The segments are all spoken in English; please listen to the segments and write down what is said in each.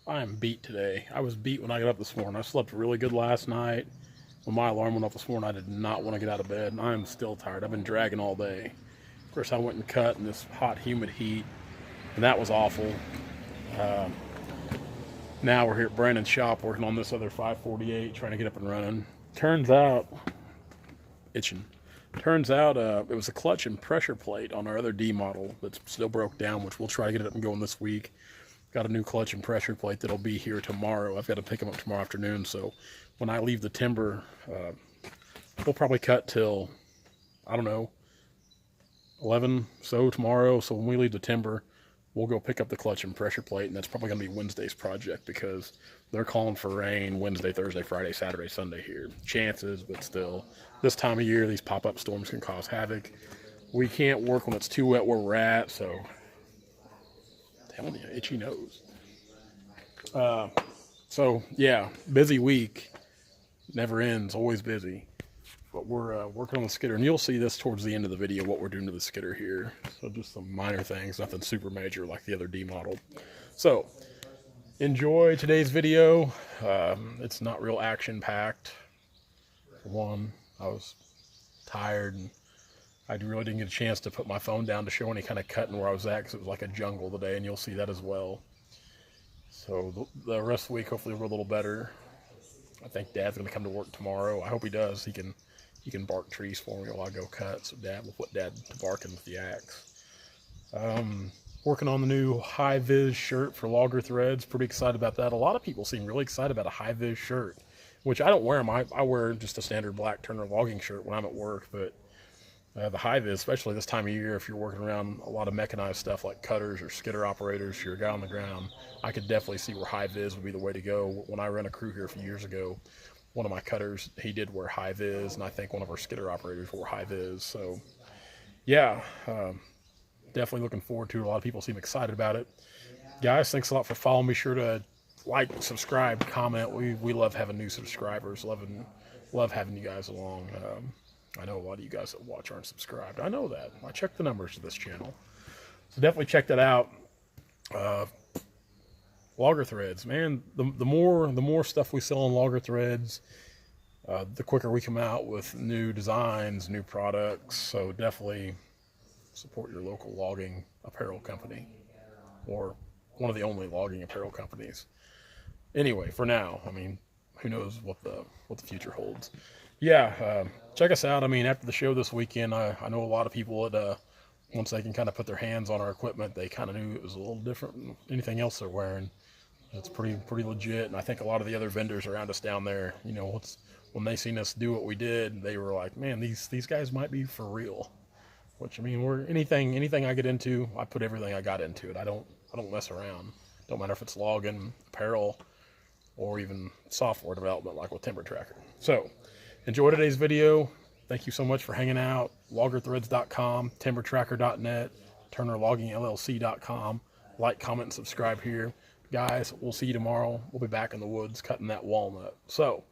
I am beat today. I was beat when I got up this morning. I slept really good last night. When my alarm went off this morning, I did not want to get out of bed. I am still tired. I've been dragging all day. Of course, I went and cut in this hot, humid heat, and that was awful. Now we're here at Brandon's shop working on this other 548, trying to get up and running. Turns out, itching. Turns out it was a clutch and pressure plate on our other D model that's still broke down, which we'll try to get it up and going this week. Got a new clutch and pressure plate that'll be here tomorrow. I've got to pick them up tomorrow afternoon, so when I leave the timber, we'll probably cut till, I don't know, 11 so tomorrow. So when we leave the timber, we'll go pick up the clutch and pressure plate, and that's probably going to be Wednesday's project because they're calling for rain Wednesday, Thursday, Friday, Saturday, Sunday here. Chances, but still, this time of year, these pop-up storms can cause havoc. We can't work when it's too wet where we're at, so telling you, itchy nose. So yeah, busy week, never ends, always busy. But we're working on the skidder, and you'll see this towards the end of the video, what we're doing to the skidder here. So just some minor things, nothing super major like the other D model. So enjoy today's video. It's not real action-packed. For one, I was tired, and I really didn't get a chance to put my phone down to show any kind of cutting where I was at because it was like a jungle today, and you'll see that as well. So the rest of the week, hopefully we're a little better. I think Dad's going to come to work tomorrow. I hope he does. He can bark trees for me while I go cut. So we'll put Dad to barking with the axe. Working on the new high-vis shirt for logger threads. Pretty excited about that. A lot of people seem really excited about a high-vis shirt, which I don't wear them. I wear just a standard black Turner logging shirt when I'm at work, but the high-vis, especially this time of year, if you're working around a lot of mechanized stuff like cutters or skidder operators, you're a guy on the ground, I could definitely see where high-vis would be the way to go. When I ran a crew here a few years ago, one of my cutters, he did wear high-vis, and I think one of our skidder operators wore high-vis. So, yeah, definitely looking forward to it. A lot of people seem excited about it. Guys, thanks a lot for following. Be sure to like, subscribe, comment. We love having new subscribers. Love having you guys along. I know a lot of you guys that watch aren't subscribed. I know that. I check the numbers of this channel. So definitely check that out. Logger threads, man, the more stuff we sell on logger threads, the quicker we come out with new designs, new products. So definitely support your local logging apparel company, or one of the only logging apparel companies. Anyway, for now, I mean, who knows what the future holds. Yeah, check us out. I mean, after the show this weekend, I know a lot of people that once they can kind of put their hands on our equipment, they kind of knew it was a little different than anything else they're wearing. It's pretty legit, and I think a lot of the other vendors around us down there, you know, when they seen us do what we did, they were like, man, these guys might be for real. Which, I mean, anything I get into, I put everything I got into it. I don't mess around. Don't matter if it's logging, apparel, or even software development like with Timber Tracker. So enjoy today's video. Thank you so much for hanging out. Loggerthreads.com, timbertracker.net, turnerloggingllc.com. Like, comment, and subscribe here. Guys, we'll see you tomorrow. We'll be back in the woods cutting that walnut. So,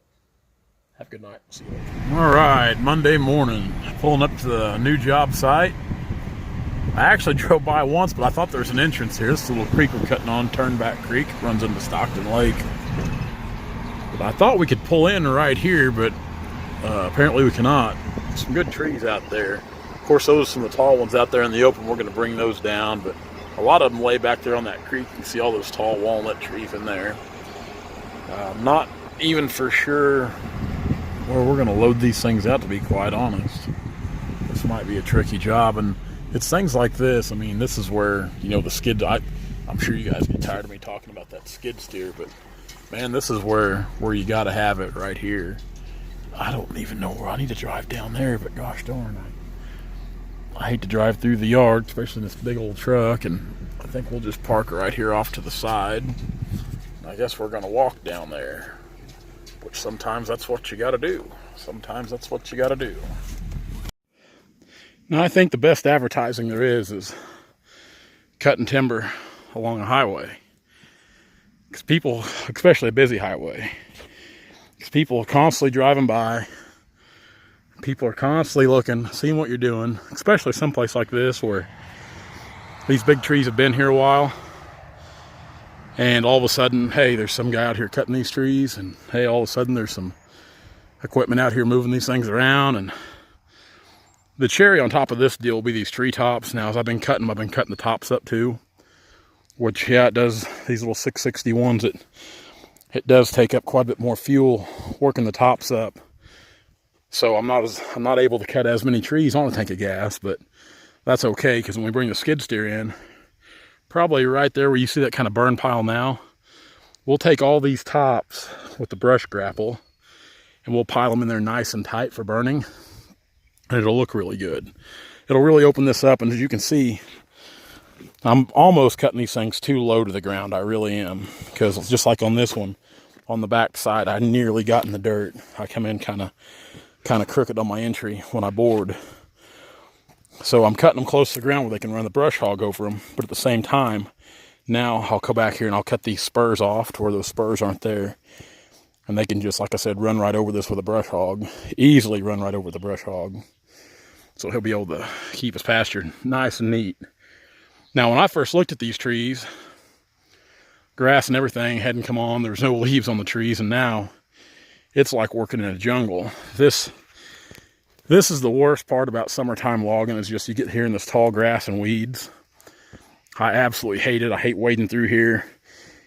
have a good night. See you later. All right, Monday morning, pulling up to the new job site. I actually drove by once, but I thought there was an entrance here. This little creek we're cutting on, Turnback Creek, runs into Stockton Lake. But I thought we could pull in right here, but apparently we cannot. Some good trees out there. Of course, those are some of the tall ones out there in the open. We're going to bring those down, but a lot of them lay back there on that creek. You can see all those tall walnut trees in there. Not even for sure where we're going to load these things out, to be quite honest. This might be a tricky job, and it's things like this. I mean, this is where, you know, the skid, I'm sure you guys get tired of me talking about that skid steer, but man, this is where you got to have it right here. I don't even know where I need to drive down there, but gosh darn, I hate to drive through the yard, especially in this big old truck, and I think we'll just park right here off to the side. I guess we're going to walk down there, which sometimes that's what you got to do. Sometimes that's what you got to do. Now, I think the best advertising there is cutting timber along a highway. Because people, especially a busy highway, because people are constantly driving by. People are constantly looking, seeing what you're doing, especially someplace like this where these big trees have been here a while. And all of a sudden, hey, there's some guy out here cutting these trees, and hey, all of a sudden there's some equipment out here moving these things around. And the cherry on top of this deal will be these tree tops. Now, as I've been cutting the tops up too, which, yeah, it does. These little 661s, it does take up quite a bit more fuel working the tops up. So I'm not able to cut as many trees on a tank of gas, but that's okay, because when we bring the skid steer in, probably right there where you see that kind of burn pile now, we'll take all these tops with the brush grapple and we'll pile them in there nice and tight for burning, and it'll look really good. It'll really open this up, and as you can see, I'm almost cutting these things too low to the ground. I really am, because just like on this one, on the back side, I nearly got in the dirt. I come in kind of crooked on my entry when I bored. So I'm cutting them close to the ground where they can run the brush hog over them. But at the same time, now I'll go back here and I'll cut these spurs off to where those spurs aren't there. And they can just, like I said, run right over this with a brush hog. Easily run right over the brush hog. So he'll be able to keep his pasture nice and neat. Now, when I first looked at these trees, grass and everything hadn't come on. There was no leaves on the trees. And now it's like working in a jungle. This is the worst part about summertime logging, is just you get here in this tall grass and weeds. I absolutely hate it. I hate wading through here.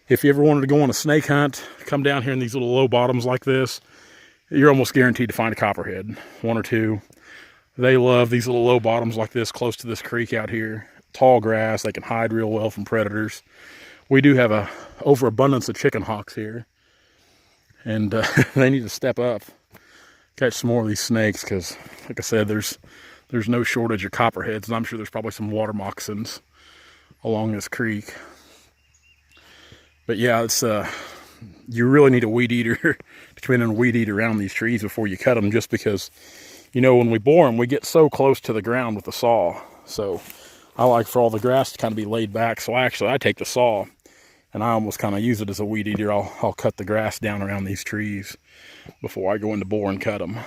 If you ever wanted to go on a snake hunt, come down here in these little low bottoms like this, you're almost guaranteed to find a copperhead, one or two. They love these little low bottoms like this, close to this creek out here. Tall grass, they can hide real well from predators. We do have a overabundance of chicken hawks here, and they need to step up, catch some more of these snakes, because, like I said, there's no shortage of copperheads, and I'm sure there's probably some water moccasins along this creek. But yeah, it's you really need a weed eater to come in and weed eat around these trees before you cut them, just because, you know, when we bore them, we get so close to the ground with the saw. So I like for all the grass to kind of be laid back. So I take the saw and I almost kind of use it as a weed eater. I'll cut the grass down around these trees before I go into bore and cut them.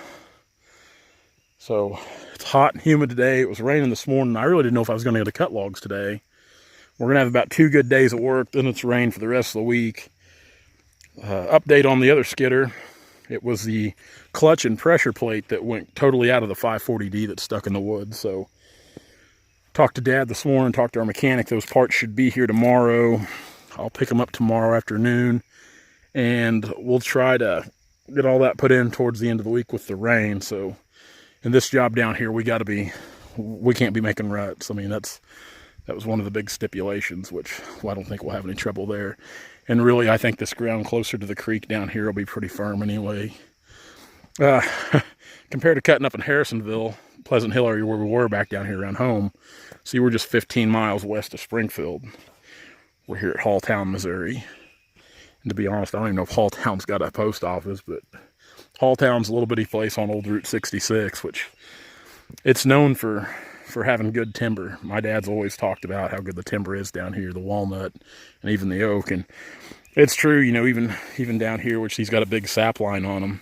So it's hot and humid today. It was raining this morning. I really didn't know if I was going to be able to cut logs today. We're going to have about 2 good days of work, then it's rain for the rest of the week. Update on the other skidder. It was the clutch and pressure plate that went totally out of the 540D that's stuck in the wood. So talked to Dad this morning, talked to our mechanic. Those parts should be here tomorrow. I'll pick them up tomorrow afternoon, and we'll try to get all that put in towards the end of the week with the rain. So in this job down here, we can't be making ruts. I mean, that was one of the big stipulations, which I don't think we'll have any trouble there. And really, I think this ground closer to the creek down here will be pretty firm anyway. Compared to cutting up in Harrisonville, Pleasant Hill area where we were back down here around home, see, we're just 15 miles west of Springfield. We're here at Halltown, Missouri. And to be honest, I don't even know if Halltown's got a post office, but Halltown's a little bitty place on old Route 66, which it's known for having good timber. My dad's always talked about how good the timber is down here, the walnut and even the oak. And it's true, you know, even down here, which he's got a big sap line on them,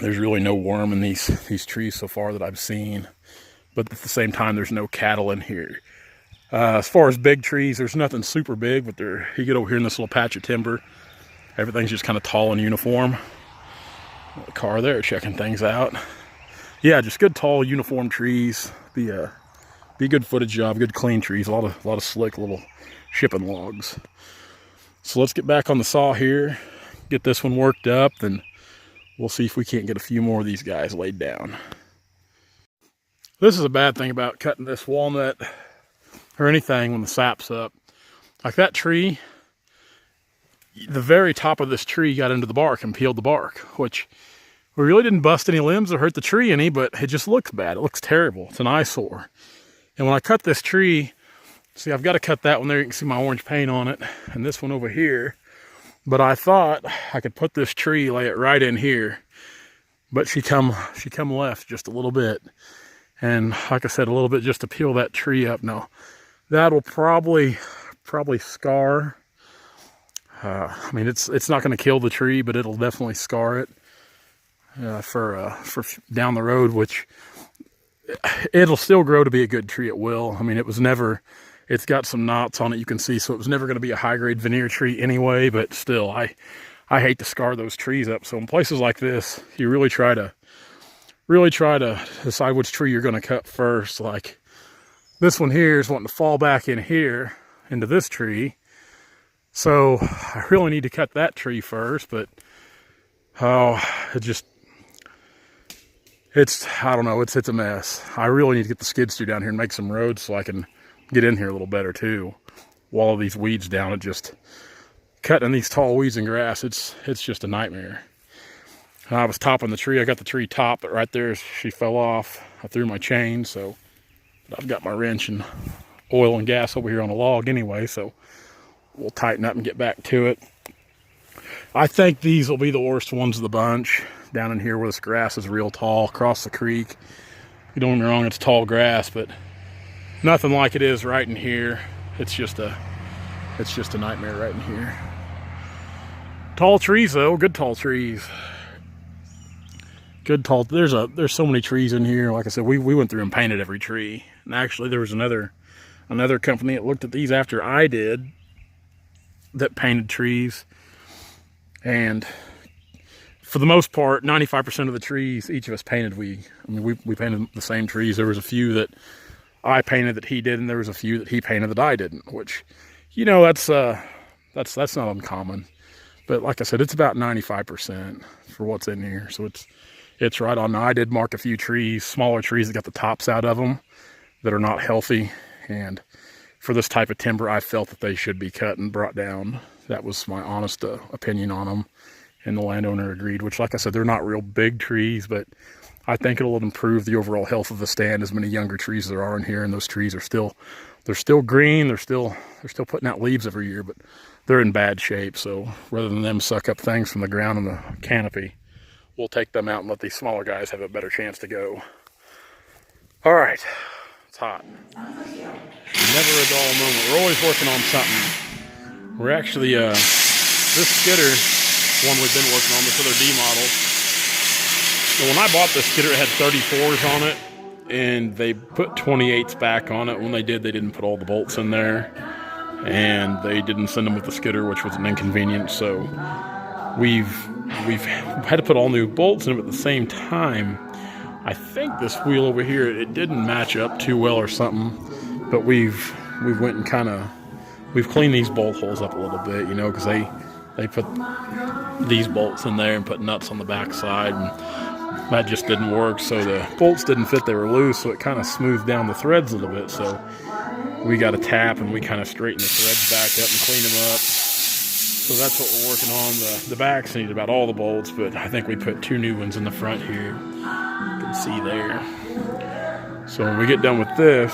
there's really no worm in these trees so far that I've seen. But at the same time, there's no cattle in here. As far as big trees, there's nothing super big, but you get over here in this little patch of timber, everything's just kind of tall and uniform. The car there checking things out. Yeah, just good tall uniform trees. Be a good footage job, good clean trees, a lot of slick little shipping logs. So let's get back on the saw here, get this one worked up, then we'll see if we can't get a few more of these guys laid down. This is a bad thing about cutting this walnut or anything when the sap's up. Like that tree, the very top of this tree got into the bark and peeled the bark, which we really didn't bust any limbs or hurt the tree any, but it just looks bad. It looks terrible. It's an eyesore. And when I cut this tree, see, I've got to cut that one there. You can see my orange paint on it, and this one over here. But I thought I could put this tree, lay it right in here. But she come left just a little bit. And like I said, a little bit just to peel that tree up. Now, that'll probably scar. I mean, it's not going to kill the tree, but it'll definitely scar it for down the road, which it'll still grow to be a good tree. It will. I mean, it was never It's got some knots on it, you can see, so it was never going to be a high-grade veneer tree anyway, but still, I hate to scar those trees up. So in places like this, you really try to decide which tree you're going to cut first. Like this one here is wanting to fall back in here into this tree. So I really need to cut that tree first, but oh, I don't know, it's a mess. I really need to get the skid steer down here and make some roads so I can get in here a little better too. Wall these weeds down, and just cutting these tall weeds and grass, it's just a nightmare. I was topping the tree. I got the tree top, but right there she fell off. I threw my chain, so I've got my wrench and oil and gas over here on a log anyway, so we'll tighten up and get back to it. I think these will be the worst ones of the bunch. Down in here where this grass is real tall, across the creek. You don't get me wrong, it's tall grass, but nothing like it is right in here. It's just a nightmare right in here. Tall trees though, good tall trees. Good tall, there's so many trees in here. Like I said, we went through and painted every tree. And actually there was another company that looked at these after I did that painted trees. And for the most part, 95% of the trees each of us painted, we painted the same trees. There was a few that I painted that he did, and there was a few that he painted that I didn't, which, you know, that's not uncommon. But like I said, it's about 95% for what's in here. So it's right on. Now, I did mark a few trees, smaller trees that got the tops out of them that are not healthy. And for this type of timber, I felt that they should be cut and brought down. That was my honest opinion on them. And the landowner agreed, which, like I said, they're not real big trees, but I think it'll improve the overall health of the stand. As many younger trees as there are in here, and those trees are still green. They're still putting out leaves every year, but they're in bad shape. So rather than them suck up things from the ground and the canopy, we'll take them out and let these smaller guys have a better chance to go. All right, it's hot. Never a dull moment. We're always working on something. We're actually this skidder. One we've been working on, this other D model. So when I bought this skidder, it had 34s on it, and they put 28s back on it. When they did, they didn't put all the bolts in there, and they didn't send them with the skidder, which was an inconvenience. So we've had to put all new bolts in it at the same time. I think this wheel over here, it didn't match up too well or something, but we've went and we've cleaned these bolt holes up a little bit, you know, because they put these bolts in there and put nuts on the back side, and that just didn't work. So the bolts didn't fit, they were loose, so it kind of smoothed down the threads a little bit. So we got a tap and we kind of straightened the threads back up and cleaned them up. So that's what we're working on. The backs need about all the bolts, but I think we put 2 new ones in the front here. You can see there. So when we get done with this,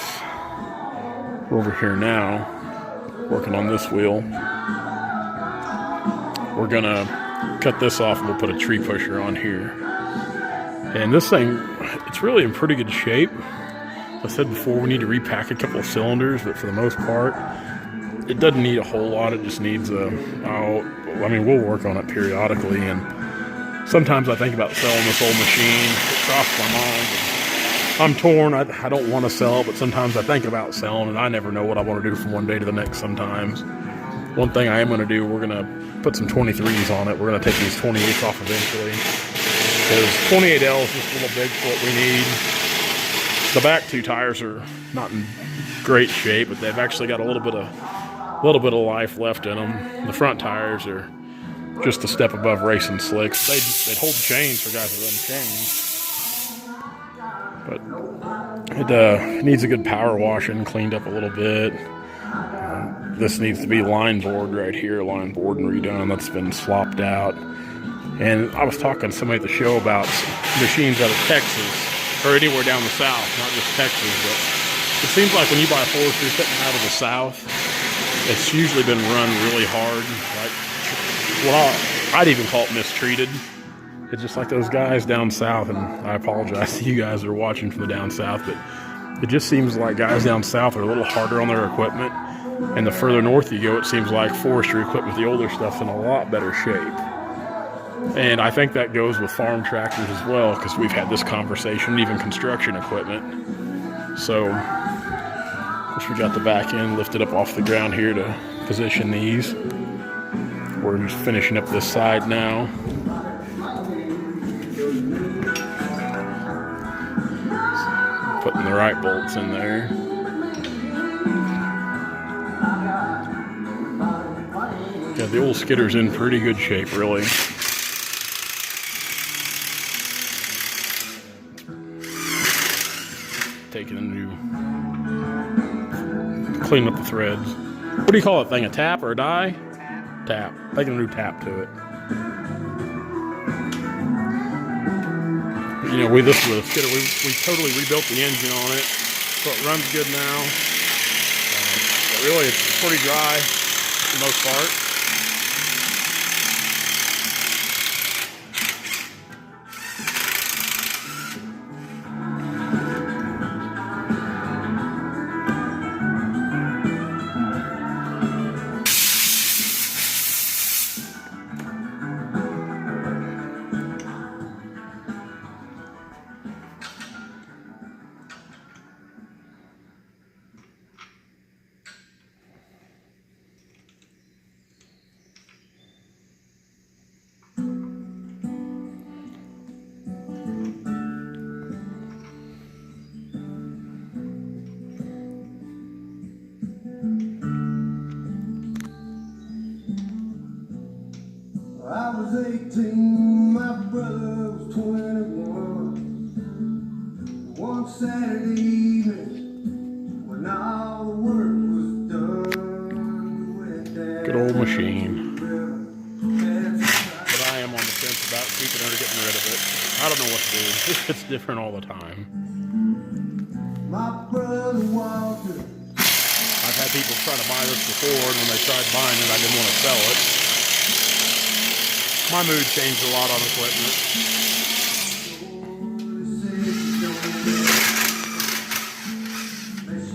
we're over here now working on this wheel. We're gonna cut this off and we'll put a tree pusher on here. And this thing, it's really in pretty good shape. As I said before, we need to repack a couple of cylinders, but for the most part, it doesn't need a whole lot. It just needs we'll work on it periodically. And sometimes I think about selling this old machine. It crosses my mind. I'm torn. I don't want to sell it, but sometimes I think about selling, and I never know what I want to do from one day to the next sometimes. One thing I am going to do, we're going to put some 23s on it. We're going to take these 28s off eventually, because 28L is just a little big for what we need. The back 2 tires are not in great shape, but they've actually got a little bit of life left in them. The front tires are just a step above racing slicks. They'd hold chains for guys that run chains, but it needs a good power washing, cleaned up a little bit. This needs to be line board right here, line board and redone. That's been slopped out. And I was talking to somebody at the show about machines out of Texas, or anywhere down the south, not just Texas, but it seems like when you buy a forestry sitting out of the south, it's usually been run really hard. I'd even call it mistreated. It's just like those guys down south, and I apologize to you guys that are watching from the down south, but it just seems like guys down south are a little harder on their equipment. And the further north you go, it seems like forestry equipment, the older stuff's in a lot better shape. And I think that goes with farm tractors as well, because we've had this conversation, even construction equipment. So course, we got the back end lifted up off the ground here to position these. We're just finishing up this side now. Putting the right bolts in there. Yeah, the old skidder's in pretty good shape, really. Taking a new, cleaning up the threads. What do you call that thing? A tap or a die? Tap. Taking a new tap to it. You know, this is a skidder. We totally rebuilt the engine on it, so it runs good now. But really, it's pretty dry for the most part. I was 18, my brother was 21. One Saturday evening, when all the work was done, we went down. Good old machine. But I am on the fence about keeping it or getting rid of it. I don't know what to do. It's different all the time. My brother Walter. I've had people try to buy this before, and when they tried buying it, I didn't want to sell it. My mood changed a lot on equipment.